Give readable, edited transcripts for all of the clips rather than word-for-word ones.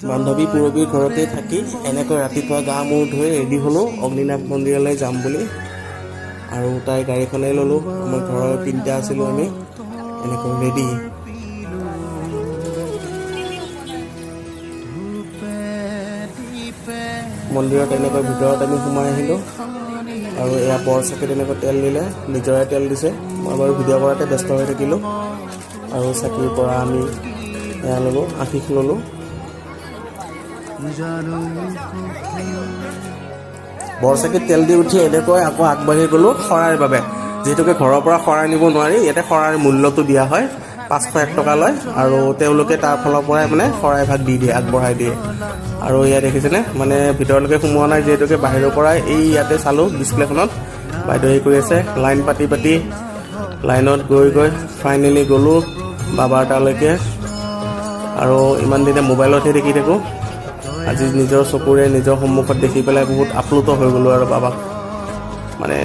বান্ধৱী পূৰবীৰ ঘৰতে থাকি এনেকৈ ৰাতিপুৱা গা মূৰ ধুই ৰেডি হ'লোঁ অগ্নিনাভ মন্দিৰলৈ যাম বুলি। আৰু তাই গাড়ীখনেই ল'লোঁ। আমাৰ ঘৰৰ 3টা আছিলোঁ আমি, এনেকৈ ৰেডি। মন্দিৰত এনেকৈ ভিতৰত আমি সোমাই আহিলোঁ। আৰু এয়া বৰচাকিত এনেকৈ তেল দিলে, নিজৰে তেল দিছে। মই বাৰু ভিডিঅ' কৰাতে ব্যস্ত হৈ থাকিলোঁ। আৰু চাকিৰ পৰা আমি এয়া ল'লোঁ, আশীষ ল'লোঁ। বৰচাকিত তেল দি উঠি এনেকৈ আকৌ আগবাঢ়ি গ'লোঁ শৰাইৰ বাবে। যিহেতুকে ঘৰৰ পৰা শৰাই নিব নোৱাৰি, ইয়াতে শৰাইৰ মূল্যটো দিয়া হয়, 501 টকা লয়। আৰু তেওঁলোকে তাৰ ফালৰ পৰাই মানে শৰাই ভাগ দি দিয়ে, আগবঢ়াই দিয়ে। আৰু ইয়াত দেখিছেনে, মানে ভিতৰলৈকে সোমোৱা নাই, যিহেতুকে বাহিৰৰ পৰাই এই ইয়াতে চালোঁ ডিছপ্লেখনত বাইদেউ হেৰি কৰি আছে। লাইন পাতি লাইনত গৈ ফাইনেলি গ'লোঁ বাবাৰ তালৈকে। আৰু ইমান দিনে মোবাইলতহে দেখি থাকোঁ, আজি নিজৰ চকুৰে নিজৰ সন্মুখত দেখি পেলাই বহুত আপ্লুত হৈ গ'লোঁ আৰু বাবাক, মানে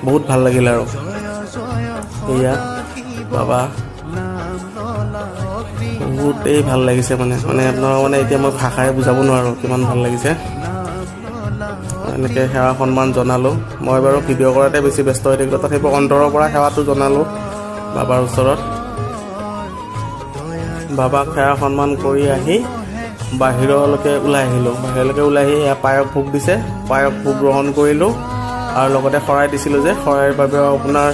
বহুত ভাল লাগিল। আৰু এয়া বাবা, বহুতেই ভাল লাগিছে মানে আপোনাৰ মানে এতিয়া মই ভাষাৰে বুজাব নোৱাৰোঁ কিমান ভাল লাগিছে। এনেকৈ সেৱা সন্মান জনালোঁ। মই বাৰু ভিডিঅ' কৰাতে বেছি ব্যস্ত হৈ থাকিলোঁ, তথাপিও অন্তৰৰ পৰা সেৱাটো জনালোঁ বাবাৰ ওচৰত। বাবাক সেৱা সন্মান কৰি আহি বাহিৰলৈকে ওলাই আহিলোঁ। বাহিৰলৈকে ওলাই আহি এয়া পায়স ভোগ দিছে, পায়স ভোগ গ্ৰহণ কৰিলোঁ। আৰু লগতে শৰাই দিছিলোঁ যে, শৰাইৰ বাবেও আপোনাৰ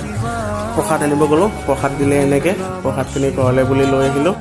প্ৰসাদ আনিব গ'লোঁ। প্ৰসাদ দিলে এনেকৈ, প্ৰসাদখিনি ঘৰলৈ বুলি লৈ আহিলোঁ।